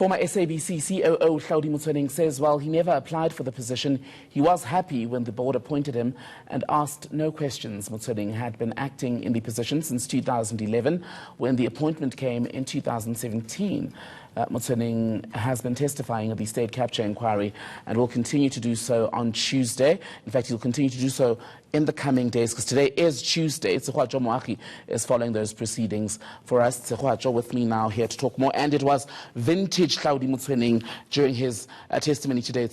Former SABC COO Hlaudi Motsoeneng says while he never applied for the position, he was happy when the board appointed him and asked no questions. Motsoeneng had been acting in the position since 2011 when the appointment came in 2017. Motsoeneng has been testifying at the state capture inquiry and will continue to do so on Tuesday. In fact, he'll continue to do so in the coming days because today is Tuesday. Tsehuajo Moaki is following those proceedings for us. Tsehuajo with me now here to talk more. And it was vintage Hlaudi Motsoeneng during his testimony today.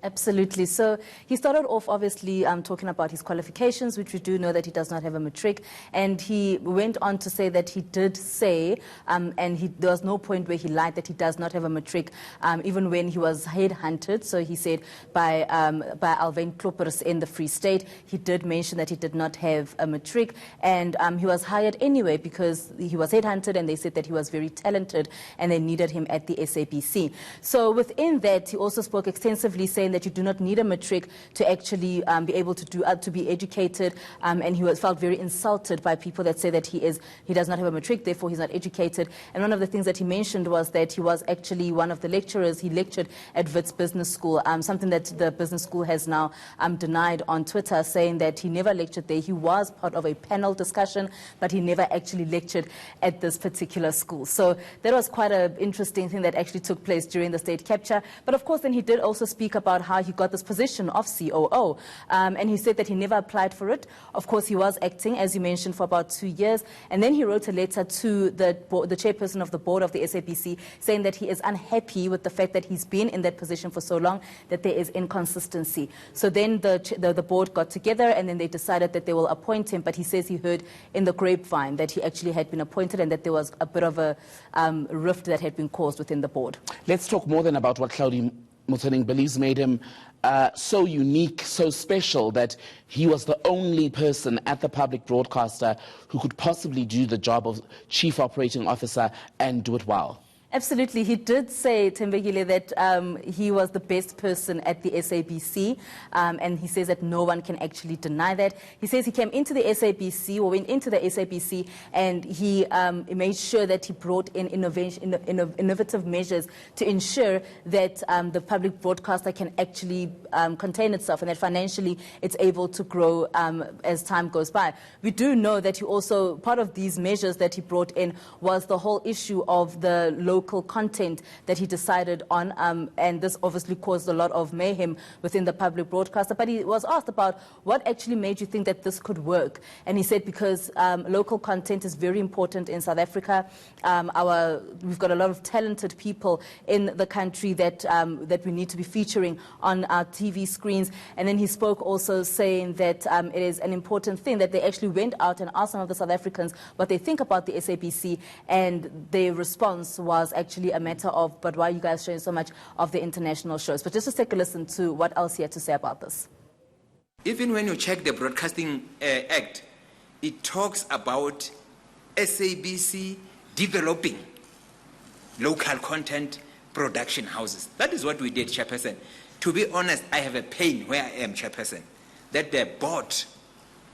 Absolutely. So he started off obviously talking about his qualifications, which we do know that he does not have a matric. And he went on to say that he did say, there was no point where he lied that he does not have a matric, even when he was headhunted. So he said by Alvin Kloppers in the Free State, he did mention that he did not have a matric. And he was hired anyway because he was headhunted and they said that he was very talented and they needed him at the SABC. So within that, he also spoke extensively saying that you do not need a matric to actually be able to be educated, and he felt very insulted by people that say that he does not have a matric, therefore he's not educated. And one of the things that he mentioned was that he was actually one of the lecturers. He lectured at Wits Business School, something that the business school has now denied on Twitter, saying that he never lectured there. He was part of a panel discussion, but he never actually lectured at this particular school. So that was quite an interesting thing that actually took place during the state capture. But of course, then he did also speak about how he got this position of COO. And he said that he never applied for it. Of course, he was acting, as you mentioned, for about 2 years. And then he wrote a letter to the chairperson of the board of the SABC saying that he is unhappy with the fact that he's been in that position for so long, that there is inconsistency. So then the board got together and then they decided that they will appoint him. But he says he heard in the grapevine that he actually had been appointed and that there was a bit of a rift that had been caused within the board. Let's talk more then about what Hlaudi Motsoeneng believes made him so unique, so special, that he was the only person at the public broadcaster who could possibly do the job of chief operating officer and do it well. Absolutely. He did say, Tembegile, that he was the best person at the SABC, and he says that no one can actually deny that. He says he came into the SABC, or went into the SABC, and he made sure that he brought in innovative measures to ensure that the public broadcaster can actually contain itself and that financially it's able to grow as time goes by. We do know that he also, part of these measures that he brought in was the whole issue of the local content that he decided on, and this obviously caused a lot of mayhem within the public broadcaster. But he was asked about what actually made you think that this could work, and he said because local content is very important in South Africa. We've got a lot of talented people in the country that we need to be featuring on our TV screens. And then he spoke also saying that it is an important thing that they actually went out and asked some of the South Africans what they think about the SABC, and their response was actually a matter of, but why are you guys showing so much of the international shows? But just to take a listen to what else he had to say about this. Even when you check the Broadcasting Act, it talks about SABC developing local content production houses. That is what we did, Chairperson. To be honest, I have a pain where I am, Chairperson, that the board,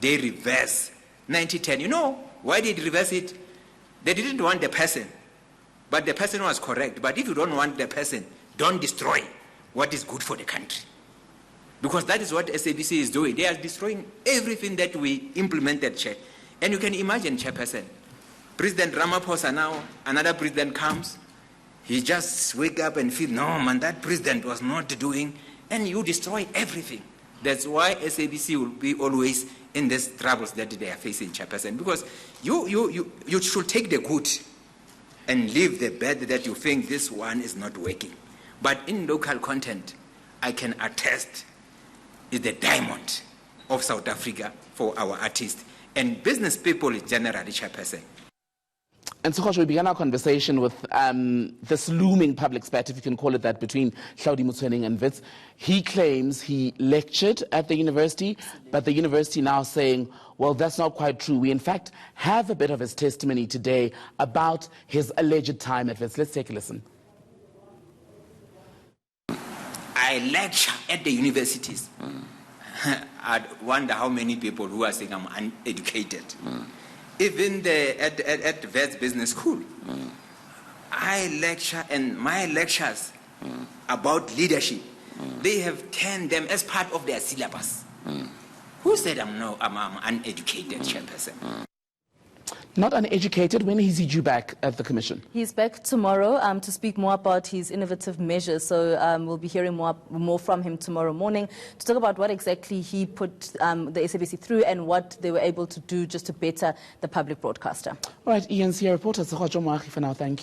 they reverse 90-10. You know why did they reverse it? They didn't want the person. But the person was correct. But if you don't want the person, don't destroy what is good for the country. Because that is what SABC is doing. They are destroying everything that we implemented, Chair. And you can imagine, Chairperson, President Ramaphosa now, another president comes, he just wake up and feel, no, man, that president was not doing, and you destroy everything. That's why SABC will be always in these troubles that they are facing, Chairperson. Because you should take the good and leave the bad that you think this one is not working. But in local content, I can attest is the diamond of South Africa for our artists and business people generally, Chairperson. And so, we began our conversation with this looming public spat, if you can call it that, between Hlaudi Motsoeneng and Wits. He claims he lectured at the university, but the university now saying, well, that's not quite true. We, in fact, have a bit of his testimony today about his alleged time at Wits. Let's take a listen. I lecture at the universities. I wonder how many people who are saying I'm uneducated. Even at Wits Business School. I lecture and my lectures about leadership, they have turned them as part of their syllabus. Who said I'm uneducated, Chairperson? Not uneducated. When is he due back at the Commission? He's back tomorrow to speak more about his innovative measures. So we'll be hearing more from him tomorrow morning to talk about what exactly he put the SABC through and what they were able to do just to better the public broadcaster. All right, ENC reporter, for now, thank you.